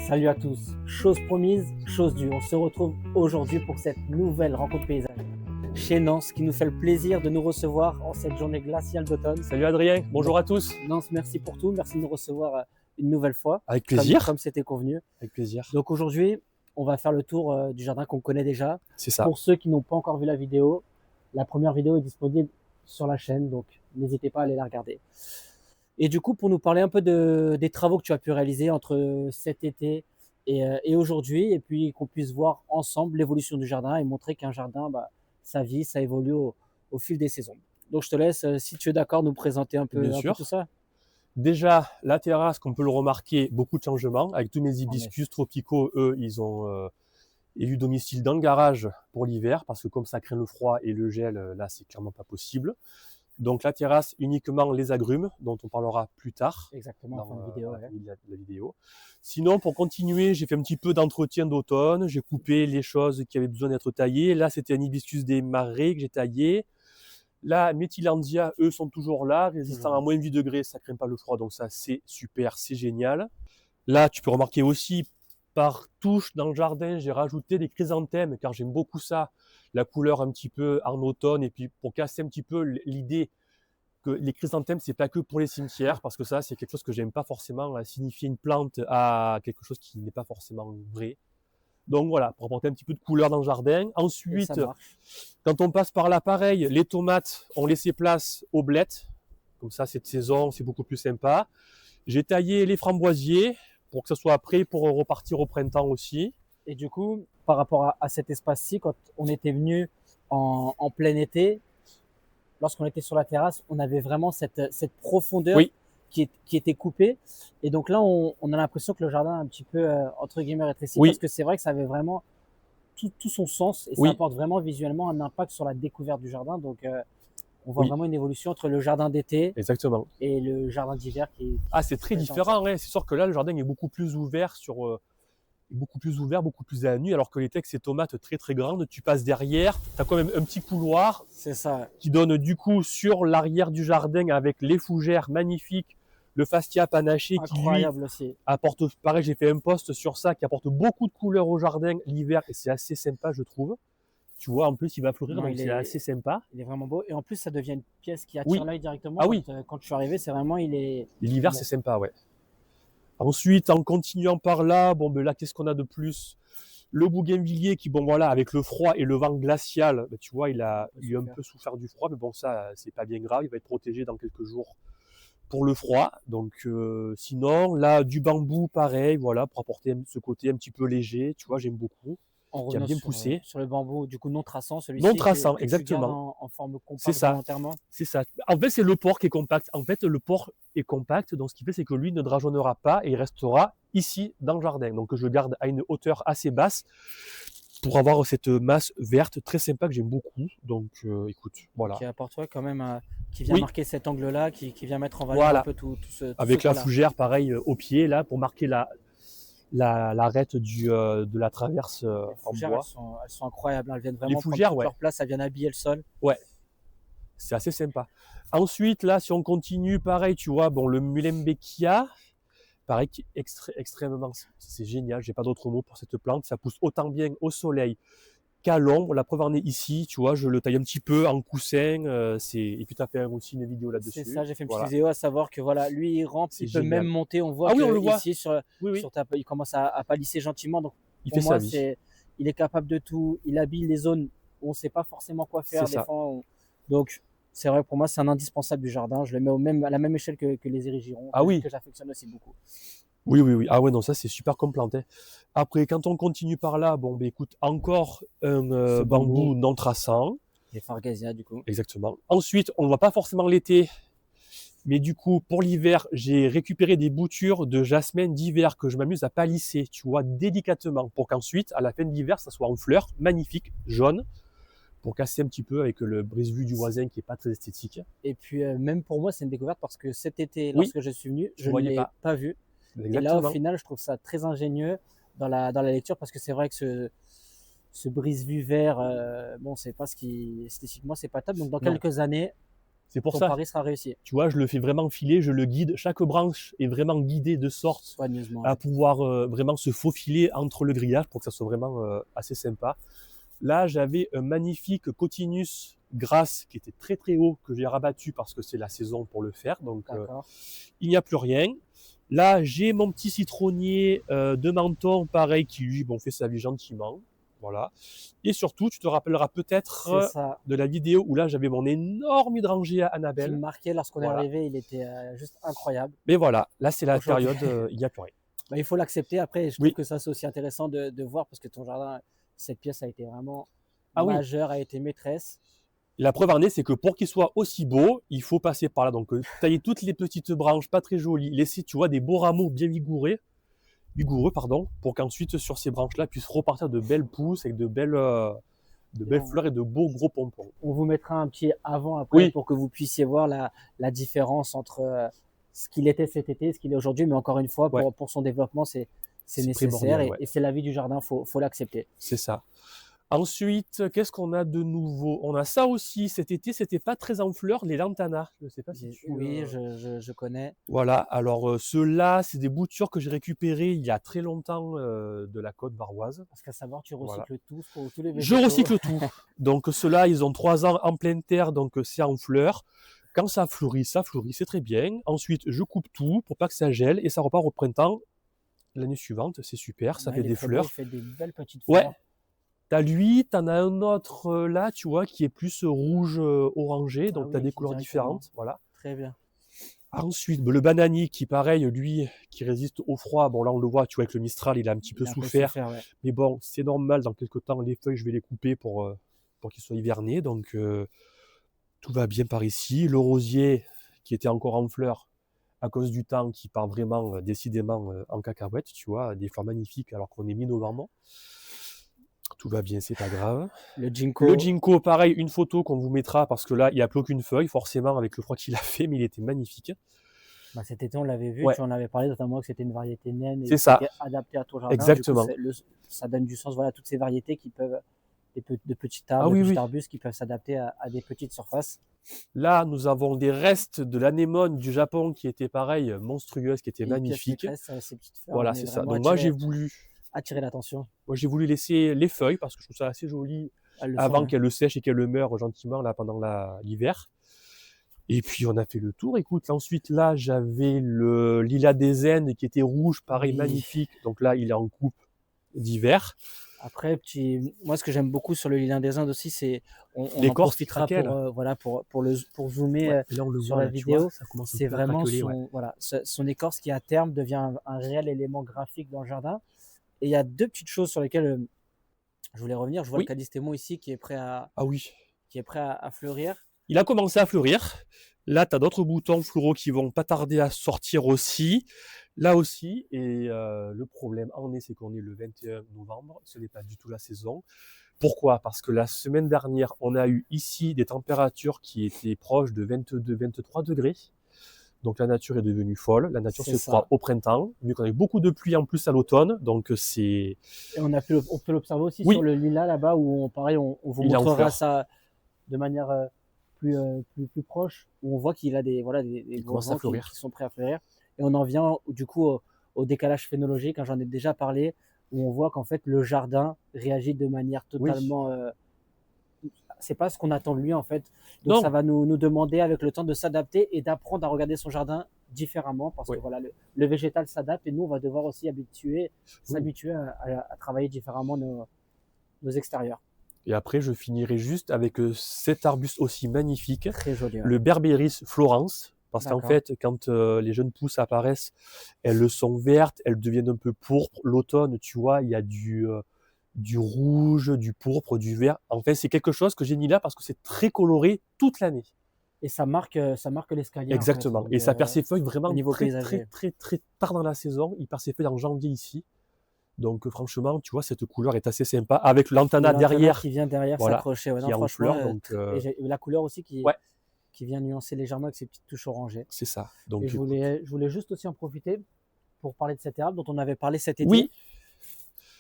Salut à tous, chose promise, chose due. On se retrouve aujourd'hui pour cette nouvelle rencontre paysage chez Nance qui nous fait le plaisir de nous recevoir en cette journée glaciale d'automne. Salut Adrien, bonjour à tous. Nance, merci pour tout, merci de nous recevoir une nouvelle fois. Avec plaisir. Comme c'était convenu. Avec plaisir. Donc aujourd'hui, on va faire le tour du jardin qu'on connaît déjà. C'est ça. Pour ceux qui n'ont pas encore vu la vidéo, la première vidéo est disponible sur la chaîne, donc n'hésitez pas à aller la regarder. Et du coup, pour nous parler un peu des travaux que tu as pu réaliser entre cet été et aujourd'hui, et puis qu'on puisse voir ensemble l'évolution du jardin et montrer qu'un jardin, ça vit, ça évolue au fil des saisons. Donc je te laisse, si tu es d'accord, nous présenter un peu tout ça. Déjà, la terrasse, qu'on peut le remarquer, beaucoup de changements. Avec tous mes hibiscus tropicaux, eux, ils ont élu domicile dans le garage pour l'hiver, parce que comme ça craint le froid et le gel, là, c'est clairement pas possible. Donc la terrasse, uniquement les agrumes, dont on parlera plus tard. Exactement, dans la vidéo. Sinon, pour continuer, j'ai fait un petit peu d'entretien d'automne. J'ai coupé les choses qui avaient besoin d'être taillées. Là, c'était un hibiscus des marais que j'ai taillé. Là, Métilandia, eux, sont toujours là, résistants à moins de 8 degrés, ça ne craint pas le froid, donc ça, c'est super, c'est génial. Là, tu peux remarquer aussi, par touche dans le jardin, j'ai rajouté des chrysanthèmes, car j'aime beaucoup ça, la couleur un petit peu en automne, et puis pour casser un petit peu l'idée que les chrysanthèmes, c'est pas que pour les cimetières, parce que ça, c'est quelque chose que j'aime pas forcément, signifier une plante à quelque chose qui n'est pas forcément vrai. Donc voilà, pour apporter un petit peu de couleur dans le jardin. Ensuite, quand on passe par là, pareil, les tomates ont laissé place aux blettes. Comme ça, cette saison, c'est beaucoup plus sympa. J'ai taillé les framboisiers pour que ça soit prêt pour repartir au printemps aussi. Et du coup, par rapport à cet espace-ci, quand on était venu en plein été, lorsqu'on était sur la terrasse, on avait vraiment cette profondeur qui était coupée. Et donc là, on a l'impression que le jardin a un petit peu, entre guillemets, rétréci. Parce que c'est vrai que ça avait vraiment tout son sens. Et ça apporte vraiment visuellement un impact sur la découverte du jardin. Donc, on voit vraiment une évolution entre le jardin d'été et le jardin d'hiver. C'est très différent. Hein. C'est sûr que là, le jardin est beaucoup plus ouvert beaucoup plus à la nuit, alors que l'été, avec ces tomates très très grandes, tu passes derrière, tu as quand même un petit couloir qui donne du coup sur l'arrière du jardin avec les fougères magnifiques, le fastia panaché qui lui apporte, pareil, j'ai fait un post sur ça, qui apporte beaucoup de couleurs au jardin l'hiver, et c'est assez sympa, je trouve. Tu vois, en plus, il va fleurir, donc c'est assez sympa. Il est vraiment beau, et en plus, ça devient une pièce qui attire l'œil directement. Quand je suis arrivé, c'est vraiment, l'hiver, c'est sympa, ouais. Ensuite, en continuant par là, là, qu'est-ce qu'on a de plus? Le bougainvillier qui, avec le froid et le vent glacial, tu vois, il a un peu souffert du froid, mais bon, ça, c'est pas bien grave, il va être protégé dans quelques jours pour le froid. Donc, sinon, là, du bambou, pareil, voilà, pour apporter ce côté un petit peu léger, tu vois, j'aime beaucoup. Qui a bien poussé. Sur le bambou, du coup, non traçant, celui-ci. Non traçant, exactement. En forme compacte volontairement. C'est ça. En fait, c'est le porc qui est compact. En fait, le porc est compact, donc ce qui fait, c'est que lui ne drageonnera pas et il restera ici dans le jardin. Donc, je le garde à une hauteur assez basse pour avoir cette masse verte très sympa que j'aime beaucoup. Donc, écoute, voilà. Qui apporte quand même, qui vient marquer cet angle-là, qui vient mettre en valeur un peu tout ce. Avec la fougère, pareil, au pied, là, pour marquer l'arête de la traverse en bois. Elles sont incroyables, elles viennent vraiment prendre toute leur place, elles viennent habiller le sol. Ouais, c'est assez sympa. Ensuite, là, si on continue, pareil, tu vois, le Mulembekia, pareil, extrêmement, c'est génial, j'ai pas d'autre mot pour cette plante, ça pousse autant bien au soleil qu'à l'ombre. La preuve en est ici, tu vois, je le taille un petit peu en coussin, et puis tu as fait aussi une vidéo là-dessus. C'est ça, j'ai fait une petite vidéo, à savoir que voilà, lui il rampe, il peut même monter, on voit on le voit. Ici il commence à palisser gentiment, donc il fait ça, il est capable de tout, il habille les zones où on ne sait pas forcément quoi faire des fois, donc c'est vrai, pour moi c'est un indispensable du jardin, je le mets à la même échelle que les érigirons, que j'affectionne aussi beaucoup. Oui. Ah ouais, non, ça c'est super complanté. Après, quand on continue par là, écoute, encore un bambou non traçant. Les Fargasia, du coup. Exactement. Ensuite, on ne voit pas forcément l'été, mais du coup, pour l'hiver, j'ai récupéré des boutures de jasmin d'hiver que je m'amuse à palisser, tu vois, délicatement, pour qu'ensuite, à la fin de l'hiver, ça soit en fleurs, magnifique, jaune, pour casser un petit peu avec le brise-vue du voisin qui n'est pas très esthétique. Et puis, même pour moi, c'est une découvette parce que cet été, lorsque je suis venu, je ne l'ai pas vu. Exactement. Et là, au final, je trouve ça très ingénieux dans la lecture, parce que c'est vrai que ce brise-vue vert, c'est pas ce qui, esthétiquement, c'est pas top. Donc, dans quelques années, C'est pour ton ça, pari sera réussi. tu vois, je le fais vraiment filer, je le guide. Chaque branche est vraiment guidée de sorte Soigneusement. à pouvoir vraiment se faufiler entre le grillage pour que ça soit vraiment assez sympa. Là, j'avais un magnifique Cotinus Grasse qui était très très haut, que j'ai rabattu parce que c'est la saison pour le faire. Donc, il n'y a plus rien. Là, j'ai mon petit citronnier de Menton, pareil, qui lui, bon, fait sa vie gentiment. Voilà. Et surtout, tu te rappelleras peut-être de la vidéo où là, j'avais mon énorme hydrangea Annabelle. Qui me marquait lorsqu'on est arrivé, il était juste incroyable. Mais voilà, là, c'est la période, il n'y a plus rien. Bah, il faut l'accepter. Après, je trouve que ça, c'est aussi intéressant de voir parce que ton jardin, cette pièce a été vraiment majeure, a été maîtresse. La preuve en est, c'est que pour qu'il soit aussi beau, il faut passer par là. Donc, tailler toutes les petites branches, pas très jolies, laisser, tu vois, des beaux rameaux bien vigoureux, pour qu'ensuite, sur ces branches-là, puissent repartir de belles pousses avec de belles fleurs et de beaux gros pompons. On vous mettra un petit avant après pour que vous puissiez voir la différence entre ce qu'il était cet été et ce qu'il est aujourd'hui. Mais encore une fois, pour son développement, c'est nécessaire et c'est la vie du jardin, faut l'accepter. C'est ça. Ensuite, qu'est-ce qu'on a de nouveau? On a ça aussi. Cet été, c'était pas très en fleurs, les lantanas. Je ne sais pas si tu... Oui, je connais. Voilà. Alors, ceux-là, c'est des boutures que j'ai récupérées il y a très longtemps de la côte varoise. Parce qu'à savoir, tu recycles tout pour tous les végétaux. Je recycle tout. Donc, ceux-là, ils ont 3 ans en pleine terre, donc c'est en fleurs. Quand ça fleurit, c'est très bien. Ensuite, je coupe tout pour pas que ça gèle et ça repart au printemps. L'année suivante, c'est super, ça fait des fleurs. Ça fait des belles petites fleurs. Ouais. T'as lui, t'en as un autre là, tu vois, qui est plus rouge orangé, donc t'as des couleurs différentes. Voilà. Très bien. Ensuite, le bananier qui, pareil, lui, qui résiste au froid. Bon, là, on le voit, tu vois, avec le Mistral, il a un petit peu souffert. Mais bon, c'est normal, dans quelques temps, les feuilles, je vais les couper pour qu'ils soient hivernés. Donc, tout va bien par ici. Le rosier, qui était encore en fleurs, à cause du temps, qui part vraiment, décidément, en cacahuète, tu vois, des fleurs magnifiques, alors qu'on est mi-novembre. Tout va bien, c'est pas grave. Le ginkgo, pareil, une photo qu'on vous mettra parce que là, il n'y a plus aucune feuille, forcément, avec le froid qu'il a fait, mais il était magnifique. Bah, cet été, on l'avait vu, tu en avais parlé, notamment que c'était une variété naine et adaptée à ton jardin. Exactement. Du coup, ça donne du sens, voilà, toutes ces variétés qui peuvent, de petits arbres, de petits arbustes qui peuvent s'adapter à des petites surfaces. Là, nous avons des restes de l'anémone du Japon qui étaient pareil, monstrueuses, qui étaient magnifiques. Ces petites fleurs, voilà, c'est ça. Donc moi, j'ai voulu attirer l'attention. Moi, j'ai voulu laisser les feuilles parce que je trouve ça assez joli avant qu'elles le sèchent et qu'elles le meurent gentiment là pendant l'hiver. Et puis, on a fait le tour. Écoute, ensuite, là, j'avais le lilas des Indes qui était rouge, pareil, magnifique. Donc là, il est en coupe d'hiver. Après, moi, ce que j'aime beaucoup sur le lilas des Indes aussi, c'est on en profitera pour zoomer sur la vidéo. C'est vraiment son écorce qui, à terme, devient un réel élément graphique dans le jardin. Et il y a 2 petites choses sur lesquelles je voulais revenir. Je vois le Callistémon ici qui est prêt à fleurir. Il a commencé à fleurir. Là, tu as d'autres boutons floraux qui vont pas tarder à sortir aussi. Là aussi. Et le problème en est, c'est qu'on est le 21 novembre. Ce n'est pas du tout la saison. Pourquoi? Parce que la semaine dernière, on a eu ici des températures qui étaient proches de 22-23 degrés. Donc la nature est devenue folle, la nature se froid au printemps, vu qu'on a eu beaucoup de pluie en plus à l'automne, donc c'est... Et on peut l'observer aussi sur le lilas là-bas, où on vous montrera ça de manière plus proche, où on voit qu'il a des gros vents qui sont prêts à fleurir. Et on en vient du coup au décalage phénologique, j'en ai déjà parlé, où on voit qu'en fait le jardin réagit de manière totalement... c'est pas ce qu'on attend de lui en fait. Donc ça va nous demander avec le temps de s'adapter et d'apprendre à regarder son jardin différemment parce que voilà, le végétal s'adapte et nous on va devoir aussi s'habituer à travailler différemment nos extérieurs. Et après je finirai juste avec cet arbuste aussi magnifique, très joli, le Berberis Florence, parce qu'en fait quand les jeunes pousses apparaissent, elles sont vertes, elles deviennent un peu pourpres. L'automne, tu vois, il y a du rouge, du pourpre, du vert. En fait, c'est quelque chose que j'ai mis là parce que c'est très coloré toute l'année. Et ça marque l'escalier. Exactement. En fait. Et ça perd ses feuilles vraiment très tard dans la saison. Il perd ses feuilles en janvier ici. Donc franchement, tu vois, cette couleur est assez sympa avec le lantana derrière. Qui vient derrière s'accrocher. Qui est en fleur. Donc, et la couleur aussi qui vient nuancer légèrement avec ses petites touches orangées. C'est ça. Donc, et je voulais juste aussi en profiter pour parler de cette herbe dont on avait parlé cet été. Oui.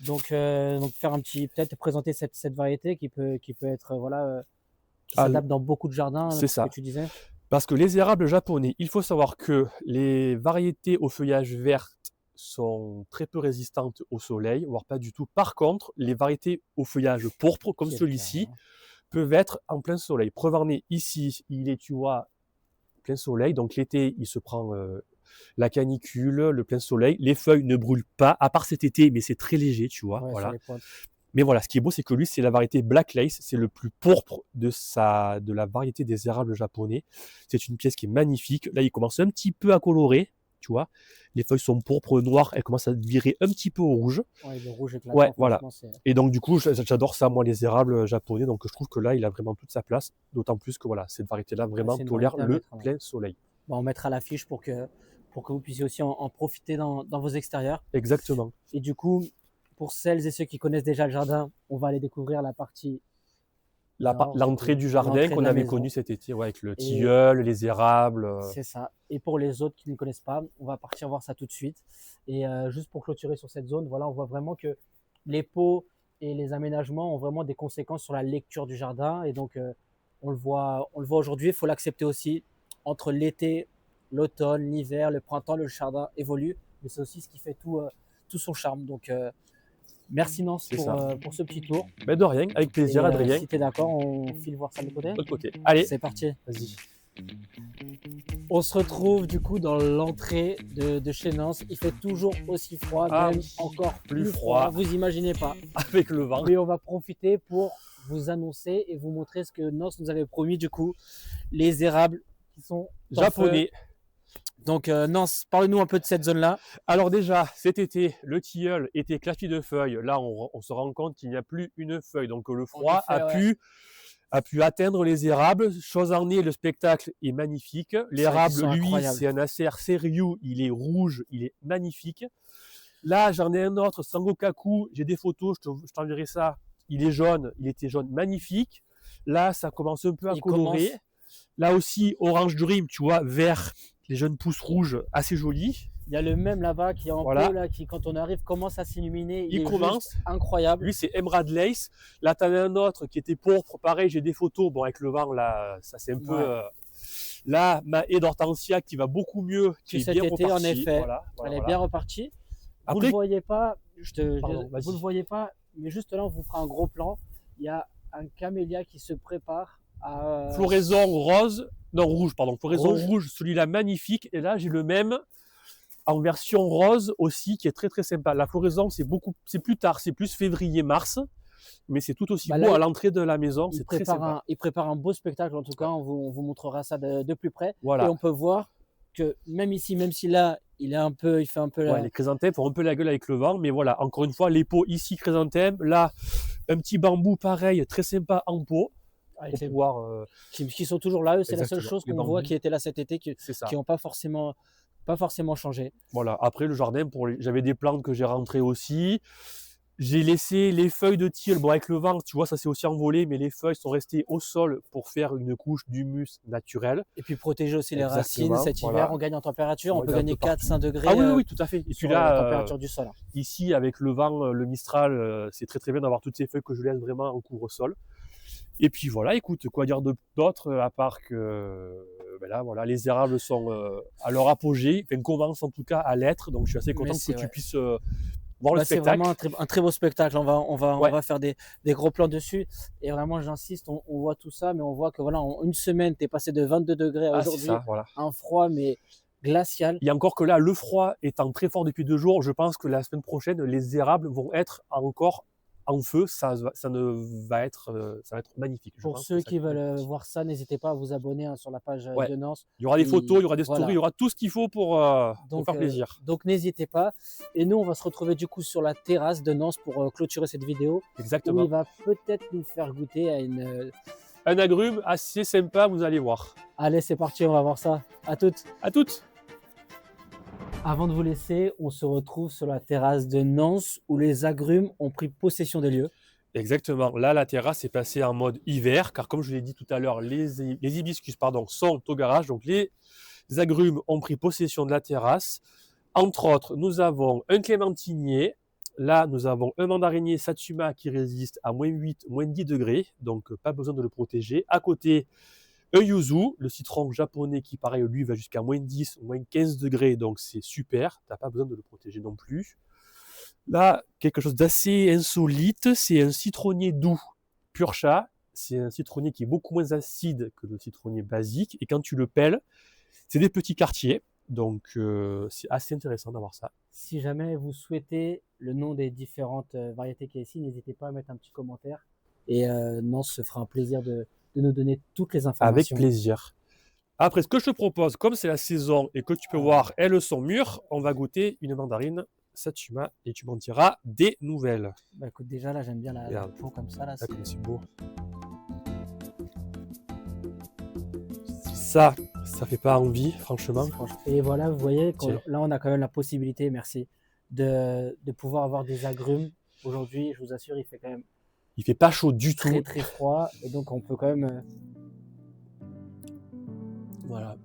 Donc faire peut-être présenter cette variété qui peut être qui s'adapte dans beaucoup de jardins. C'est ça. Que tu disais. Parce que les érables japonais, il faut savoir que les variétés au feuillage vert sont très peu résistantes au soleil, voire pas du tout. Par contre, les variétés au feuillage pourpre, comme Qui est le cas, celui-ci, hein. peuvent être en plein soleil. Preuve en est, ici, il est, tu vois, plein soleil. Donc l'été, il se prend la canicule, le plein soleil. Les feuilles ne brûlent pas, à part cet été, mais c'est très léger, tu vois. Ouais, sur Voilà. les pointes. Mais voilà, ce qui est beau, c'est que lui, c'est la variété Black Lace. C'est le plus pourpre de la variété des érables japonais. C'est une pièce qui est magnifique. Là, il commence un petit peu à colorer, tu vois. Les feuilles sont pourpres, noires. Elles commencent à virer un petit peu au rouge. Ouais, le rouge éclatant, Ouais, voilà. franchement, c'est... Et donc, du coup, j'adore ça, moi, les érables japonais. Donc, je trouve que là, il a vraiment toute sa place. D'autant plus que, voilà, cette variété-là, vraiment c'est une tolère variété à le mettre, hein. plein soleil. Bon, on mettra l'affiche pour que vous puissiez aussi en profiter dans vos extérieurs. Exactement. Et du coup, pour celles et ceux qui connaissent déjà le jardin, on va aller découvrir la partie nord, du L'entrée coup, du jardin l'entrée de qu'on la avait maison. connu cet été, ouais, avec le Et tilleul, les érables. c'est ça. Et pour les autres qui ne connaissent pas, on va partir voir ça tout de suite. Et juste pour clôturer sur cette zone, voilà, on voit vraiment que les pots et les aménagements ont vraiment des conséquences sur la lecture du jardin. Et donc, on le voit aujourd'hui, il faut l'accepter aussi. Entre l'été, l'automne, l'hiver, le printemps, le jardin évolue. Mais c'est aussi ce qui fait tout son charme. Donc, merci Nance C'est ça. pour ce petit tour. Mais de rien, avec plaisir, Et Adrien. si tu es d'accord, on file voir ça de l'autre côté. De l'autre côté. Allez, C'est parti. vas-y. On se retrouve du coup dans l'entrée de chez Nance. Il fait toujours aussi froid, Ah même oui, encore plus plus froid. froid. Vous imaginez pas. Avec le vent. Mais on va profiter pour vous annoncer et vous montrer ce que Nance nous avait promis du coup. Les érables qui sont en Japonais. feu. Donc Nance, parle-nous un peu de cette zone-là. Alors déjà, cet été, le tilleul était claqué de feuilles. Là, on se rend compte qu'il n'y a plus une feuille. Donc le froid En effet, a pu atteindre les érables. Chose en est, le spectacle est magnifique. L'érable, lui, c'est un Acer Seiryu. Il est rouge, il est magnifique. Là, j'en ai un autre, Sangokaku. J'ai des photos, je t'enverrai ça. Il est jaune, il était jaune, magnifique. Là, ça commence un peu à colorer. Là aussi, Orange Dream, tu vois, vert, les jeunes pousses rouges, assez jolies. Il y a le même là-bas qui est en pot, là, qui quand on arrive commence à s'illuminer. Il commence. Incroyable. Lui, c'est Emerald Lace. Là, tu en as un autre qui était pourpre. Pareil, j'ai des photos. Bon, avec le vent, là, ça c'est un peu... Là, ma haie d'hortensia qui va beaucoup mieux, qui est bien repartie. En effet, voilà, elle est bien repartie. Après, vous ne le voyez pas, vous le voyez pas, mais juste là, on vous fera un gros plan. Il y a un camélia qui se prépare à... Floraison rose, non rouge, pardon, floraison rouge, celui-là magnifique. Et là, j'ai le même en version rose aussi, qui est très très sympa. La floraison, c'est plus tard, c'est plus février-mars. Mais c'est tout aussi beau à l'entrée de la maison, c'est très sympa. Il prépare un beau spectacle, en tout cas, on vous montrera ça de plus près. Voilà. Et on peut voir que même ici, même si là, il fait un peu la... les chrysanthèmes font un peu la gueule avec le vent, mais voilà, encore une fois, les pots ici, chrysanthèmes, là, un petit bambou pareil, très sympa en pot. Pour pouvoir, qui sont toujours là, c'est la seule chose qu'on voit qui était là cet été, qui n'ont pas forcément changé. Voilà, après le jardin, j'avais des plantes que j'ai rentrées aussi. J'ai laissé les feuilles de tilleul, bon avec le vent, tu vois, ça s'est aussi envolé, mais les feuilles sont restées au sol pour faire une couche d'humus naturelle. Et puis protéger aussi les racines. Cet hiver, on gagne en température, on peut gagner 4-5 degrés. Ah oui, tout à fait. Et puis là, la température du sol. Ici, avec le vent, le Mistral, c'est très très bien d'avoir toutes ces feuilles que je laisse vraiment en couvre-sol. Et puis voilà, écoute, quoi dire d'autre, à part que ben là, voilà, les érables sont à leur apogée, enfin, commencent en tout cas à l'être, donc je suis assez content que tu puisses... voir le spectacle. C'est vraiment un très beau spectacle. On va faire des gros plans dessus. Et vraiment, j'insiste, on voit tout ça, mais on voit que voilà, en une semaine, tu es passé de 22 degrés à aujourd'hui. Un froid, mais glacial. Il y a encore que là, le froid étant très fort depuis 2 jours, je pense que la semaine prochaine, les érables vont être encore en feu. Ça va être magnifique. Pour ceux qui veulent voir ça, n'hésitez pas à vous abonner sur la page de Nance. Il y aura des photos, il y aura des stories, il y aura tout ce qu'il faut pour faire plaisir. Donc n'hésitez pas. Et nous, on va se retrouver du coup sur la terrasse de Nance pour clôturer cette vidéo. Exactement. Où il va peut-être nous faire goûter à un agrume assez sympa, vous allez voir. Allez, c'est parti, on va voir ça. À toutes. À toutes. Avant de vous laisser, on se retrouve sur la terrasse de Nance où les agrumes ont pris possession des lieux. Exactement. Là, la terrasse est passée en mode hiver, car comme je l'ai dit tout à l'heure, les hibiscus sont au garage. Donc les agrumes ont pris possession de la terrasse. Entre autres, nous avons un clémentinier. Là, nous avons un mandarinier Satsuma qui résiste à -8, -10 degrés. Donc, pas besoin de le protéger. À côté, Un yuzu, le citron japonais qui, pareil, lui, va jusqu'à moins 10, moins 15 degrés, donc c'est super. Tu n'as pas besoin de le protéger non plus. Là, quelque chose d'assez insolite, c'est un citronnier doux, pur chat. C'est un citronnier qui est beaucoup moins acide que le citronnier basique. Et quand tu le pèles, c'est des petits quartiers. Donc, c'est assez intéressant d'avoir ça. Si jamais vous souhaitez le nom des différentes variétés qu'il y a ici, n'hésitez pas à mettre un petit commentaire. Et Nance se fera un plaisir de nous donner toutes les informations. Avec plaisir. Après, ce que je te propose, comme c'est la saison et que tu peux voir, elles sont mûres, on va goûter une mandarine Satsuma et tu m'en diras des nouvelles. Bah écoute, déjà là, j'aime bien la peau comme ça. Là, c'est beau. Ça fait pas envie, franchement. Et voilà, vous voyez, là, on a quand même la possibilité, merci, de pouvoir avoir des agrumes. Aujourd'hui, je vous assure, il fait quand même... Il fait pas chaud du tout. Très, très froid. Et donc, on peut quand même... Voilà.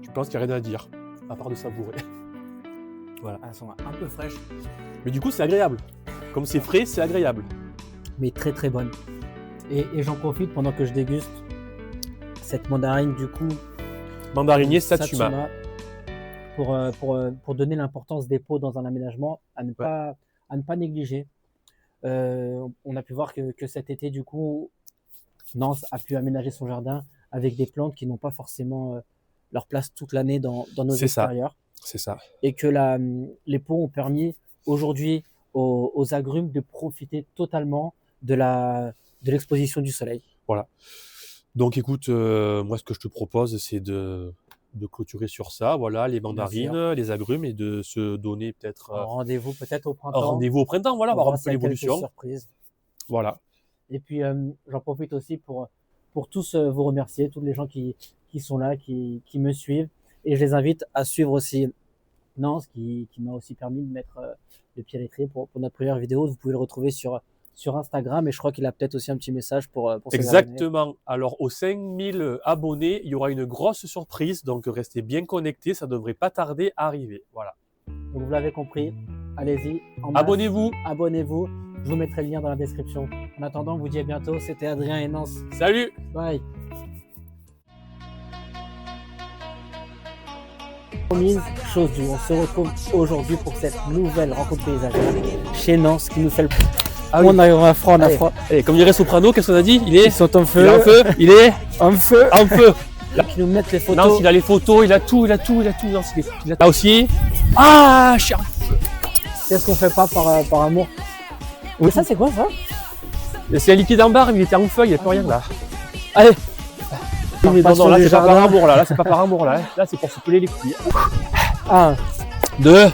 Je pense qu'il n'y a rien à dire, à part de savourer. Voilà. Elles sont un peu fraîches. Mais du coup, c'est agréable. Comme c'est frais, c'est agréable. Mais très, très bonne. Et j'en profite pendant que je déguste cette mandarine, du coup... Mandarinier Satsuma. Pour donner l'importance des pots dans un aménagement, à ne pas négliger. On a pu voir que cet été, du coup, Nance a pu aménager son jardin avec des plantes qui n'ont pas forcément leur place toute l'année dans nos extérieurs. C'est ça. Et que les pots ont permis aujourd'hui aux agrumes de profiter totalement de l'exposition du soleil. Voilà. Donc écoute, moi ce que je te propose, c'est de clôturer sur ça, voilà, les mandarines, les agrumes, et de se donner peut-être... rendez-vous peut-être au printemps. Rendez-vous au printemps, voilà, voir un peu l'évolution. Surprise. Voilà. Et puis j'en profite aussi pour tous vous remercier, tous les gens qui sont là, qui me suivent. Et je les invite à suivre aussi Nance, qui m'a aussi permis de mettre le pied à l'étrier pour notre première vidéo. Vous pouvez le retrouver sur Instagram, et je crois qu'il a peut-être aussi un petit message pour Exactement. Alors, aux 5000 abonnés, il y aura une grosse surprise, donc restez bien connectés, ça ne devrait pas tarder à arriver. Voilà. Donc, vous l'avez compris, allez-y. Abonnez-vous. Abonnez-vous. Je vous mettrai le lien dans la description. En attendant, on vous dit à bientôt. C'était Adrien et Nance. Salut. Bye. Chose due, on se retrouve aujourd'hui pour cette nouvelle rencontre paysagère chez Nance qui nous fait le... On a froid, Allez, comme dirait Soprano, qu'est-ce qu'on a dit? Ils sont en feu. Il est en feu. Il est en feu. En feu. Qui nous mettent les photos. Nance, il a les photos, il a tout. Nance, il a là aussi. Ah, cher. Qu'est-ce qu'on fait pas par amour? Oui, ça c'est quoi ça? C'est un liquide en barre, mais il était en feuille, il n'y a plus rien là. Allez. Non, là c'est pas par amour là. Là c'est pas par amour là. Là c'est pour se peler les couilles. 1, 2.